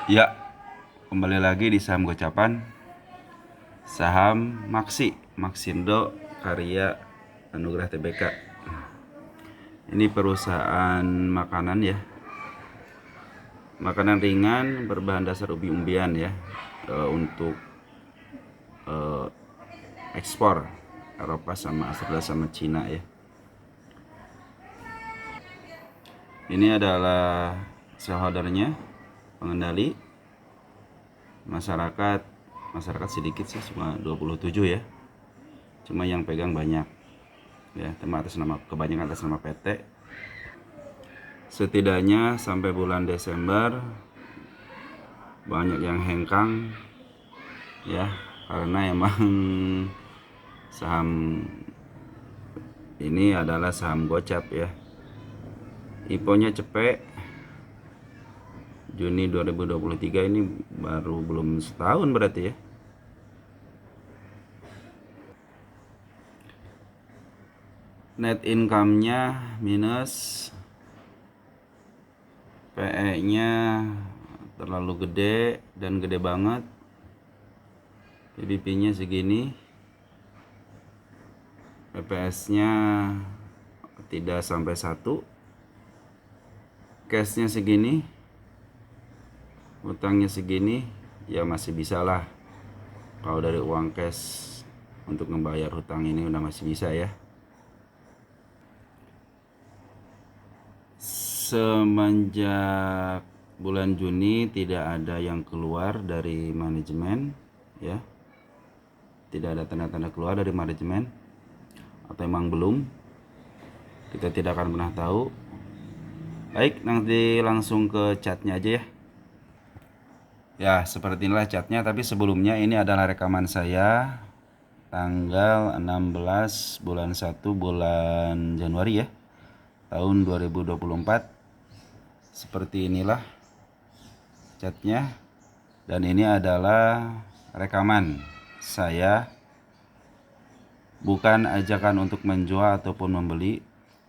Ya, kembali lagi di saham gocapan, saham Maxindo Karya Anugrah Tbk. Ini perusahaan makanan ya, makanan ringan berbahan dasar umbi-umbian ya, untuk ekspor Eropa sama Australia sama Cina ya. Ini adalah shareholdernya, pengendali, masyarakat sedikit sih, cuma 27 ya, cuma yang pegang banyak ya, kebanyakan atas nama PT. Setidaknya sampai bulan Desember banyak yang hengkang ya, karena emang saham ini adalah saham gocap ya. IPO-nya cepet, Juni 2023, ini baru belum setahun berarti ya. Net income-nya minus, PE-nya terlalu gede dan gede banget, PBB-nya segini, PPS-nya tidak sampai 1, cash-nya segini, utangnya segini, ya masih bisa lah. Kalau dari uang cash untuk membayar hutang ini udah masih bisa ya. Semenjak bulan Juni tidak ada yang keluar dari manajemen ya, tidak ada tanda-tanda keluar dari manajemen, atau emang belum, kita tidak akan pernah tahu. Baik, nanti langsung ke chatnya aja ya. Ya, seperti inilah chatnya, tapi sebelumnya ini adalah rekaman saya tanggal 16 bulan 1 bulan Januari ya, tahun 2024. Seperti inilah chatnya, dan ini adalah rekaman saya, bukan ajakan untuk menjual ataupun membeli,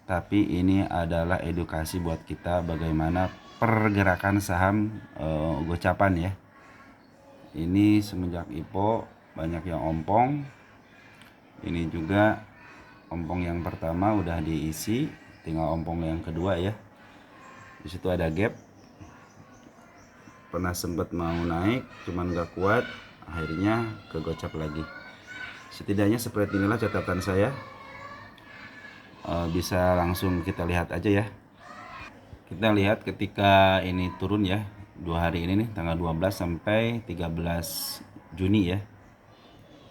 tapi ini adalah edukasi buat kita bagaimana pergerakan saham gocapan ya. Ini semenjak IPO banyak yang ompong. Ini juga ompong yang pertama udah diisi, tinggal ompong yang kedua ya. Di situ ada gap, pernah sempat mau naik cuman gak kuat, akhirnya ke gocap lagi. Setidaknya seperti inilah catatan saya. Bisa langsung kita lihat aja ya. Kita lihat ketika ini turun ya, 2 hari ini nih, tanggal 12 sampai 13 Juni ya.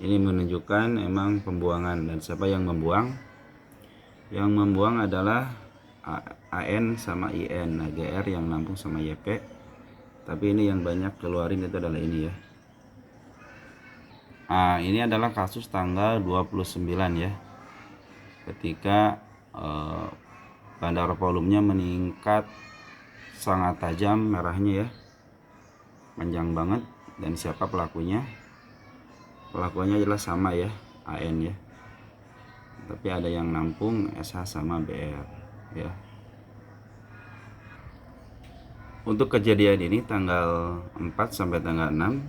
Ini menunjukkan emang pembuangan, dan siapa yang membuang? Yang membuang adalah AN sama IN, nah GR yang nampung sama YP. Tapi ini yang banyak keluarin itu adalah ini ya. Ini adalah kasus tanggal 29 ya, ketika bandar volumenya meningkat sangat tajam, merahnya ya, panjang banget. Dan siapa pelakunya? Pelakunya adalah sama ya, AN ya, tapi ada yang nampung SH sama BR ya. Untuk kejadian ini tanggal 4 sampai tanggal 6,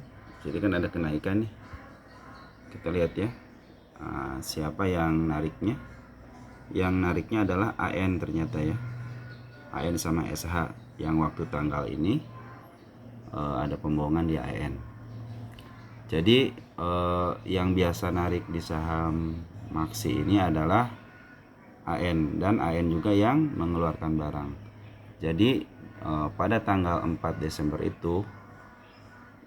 jadi kan ada kenaikan nih. Kita lihat ya, siapa yang nariknya? Yang nariknya adalah AN ternyata ya, AN sama SH, yang waktu tanggal ini ada pembohongan di AN. Jadi yang biasa narik di saham Maxi ini adalah AN, dan AN juga yang mengeluarkan barang. Jadi pada tanggal 4 Desember itu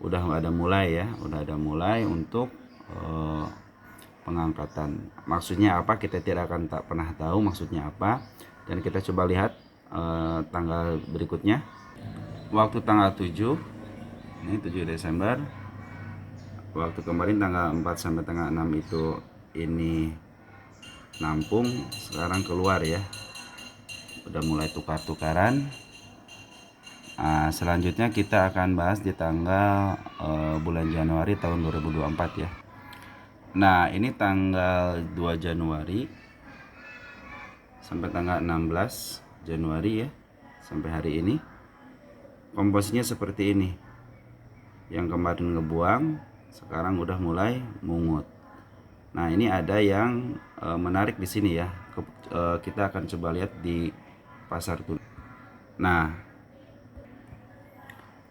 udah ada mulai untuk pengangkatan. Maksudnya apa, kita tidak akan tak pernah tahu maksudnya apa. Dan kita coba lihat tanggal berikutnya. Waktu tanggal 7, ini 7 Desember, waktu kemarin tanggal 4 sampai tanggal 6 itu ini nampung, sekarang keluar ya, udah mulai tukar-tukaran. Selanjutnya kita akan bahas di tanggal bulan Januari tahun 2024 ya. Nah, ini tanggal 2 Januari sampai tanggal 16 Januari ya, sampai hari ini komposisinya seperti ini. yang kemarin ngebuang sekarang udah mulai mungut. Nah, ini ada yang menarik di sini ya. Kita akan coba lihat di pasar tunai.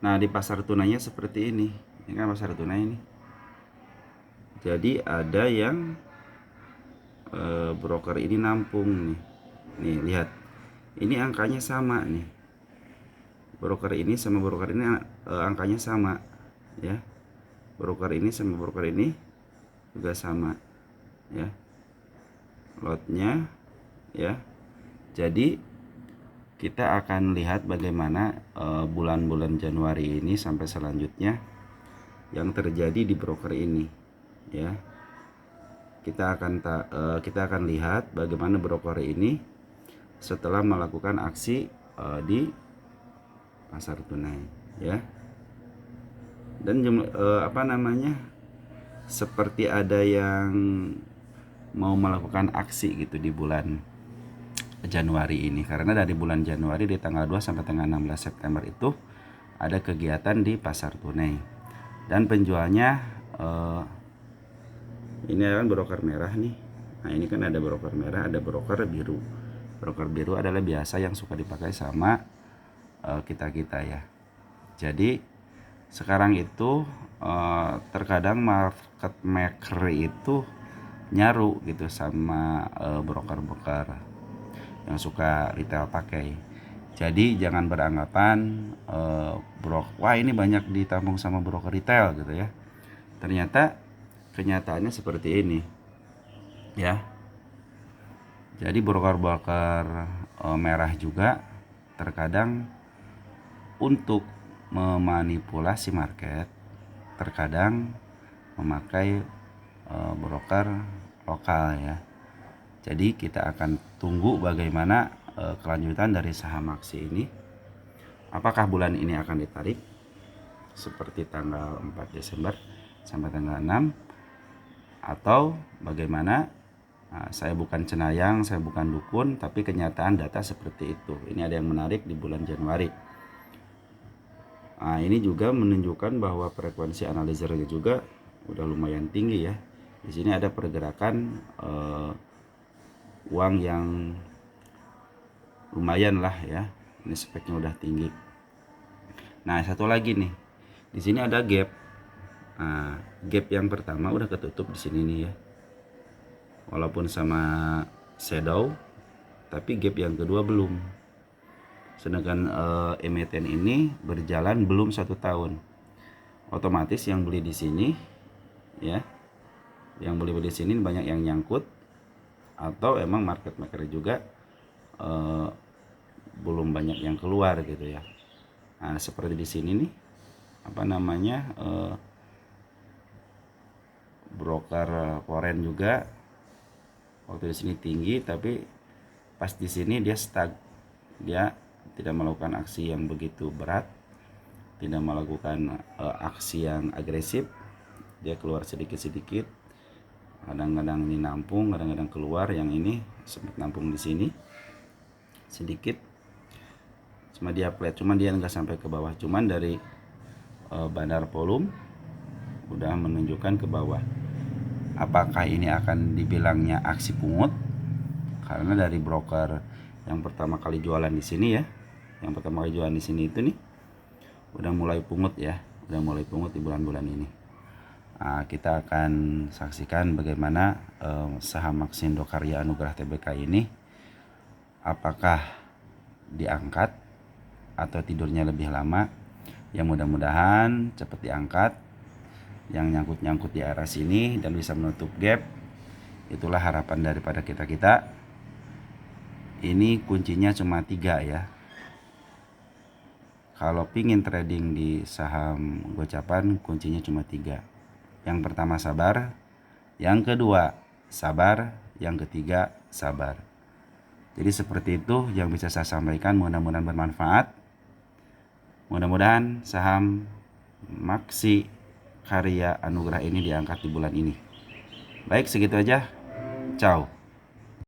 Nah, di pasar tunainya seperti ini. Ini kan pasar tunai ini. Jadi ada yang broker ini nampung nih. Nih, lihat. Ini angkanya sama nih. Broker ini sama broker ini angkanya sama ya. Broker ini sama broker ini juga sama ya. Lotnya ya. Jadi kita akan lihat bagaimana bulan-bulan Januari ini sampai selanjutnya yang terjadi di broker ini ya. Kita akan lihat bagaimana broker ini setelah melakukan aksi di pasar tunai ya. Dan seperti ada yang mau melakukan aksi gitu di bulan Januari ini, karena dari bulan Januari di tanggal 2 sampai tanggal 16 September itu ada kegiatan di pasar tunai dan penjualnya ini kan broker merah nih. Nah, ini kan ada broker merah, ada broker biru. Broker biru adalah biasa yang suka dipakai sama kita-kita ya. Jadi sekarang itu terkadang market maker itu nyaru gitu sama broker-broker yang suka retail pakai. Jadi jangan beranggapan wah ini banyak ditampung sama broker retail gitu ya. Ternyata kenyataannya seperti ini ya. Jadi broker-broker merah juga terkadang untuk memanipulasi market terkadang memakai broker lokal ya. Jadi kita akan tunggu bagaimana kelanjutan dari saham aksi ini. Apakah bulan ini akan ditarik seperti tanggal 4 Desember sampai tanggal 6 atau bagaimana? Nah, saya bukan cenayang, saya bukan dukun, tapi kenyataan data seperti itu. Ini ada yang menarik di bulan Januari. Nah, ini juga menunjukkan bahwa frekuensi analisernya juga udah lumayan tinggi ya. Di sini ada pergerakan uang yang lumayan lah ya. Ini speknya udah tinggi. Nah, satu lagi nih. Di sini ada gap. Nah, gap yang pertama udah ketutup di sini nih ya. Walaupun sama shadow, tapi gap yang kedua belum. Sedangkan emiten ini berjalan belum 1 tahun. Otomatis yang beli di sini ya, yang beli di sini banyak yang nyangkut atau emang market maker juga belum banyak yang keluar gitu ya. Nah, seperti di sini nih broker foreign juga waktu di sini tinggi, tapi pas di sini dia stuck. Dia tidak melakukan aksi yang begitu berat, tidak melakukan aksi yang agresif. Dia keluar sedikit-sedikit. Kadang-kadang ini nampung, kadang-kadang keluar. Yang ini sempat nampung di sini sedikit. Cuma dia flat, cuma dia nggak sampai ke bawah. Cuman dari bandar volume udah menunjukkan ke bawah. Apakah ini akan dibilangnya aksi pungut? Karena dari broker yang pertama kali jualan di sini ya, yang pertama kali jualan di sini itu nih udah mulai pungut ya, udah mulai pungut di bulan-bulan ini. Nah, kita akan saksikan bagaimana saham Maxindo Karya Anugrah Tbk ini apakah diangkat atau tidurnya lebih lama. Yang mudah-mudahan cepat diangkat, yang nyangkut-nyangkut di arah sini dan bisa menutup gap. Itulah harapan daripada kita-kita. Ini kuncinya cuma 3 ya. Kalau pingin trading di saham gocapan, kuncinya cuma 3. Yang pertama sabar, yang kedua sabar, yang ketiga sabar. Jadi seperti itu yang bisa saya sampaikan, mudah-mudahan bermanfaat. Mudah-mudahan saham Maxi Karya Anugrah ini diangkat di bulan ini. Baik, segitu aja. Ciao.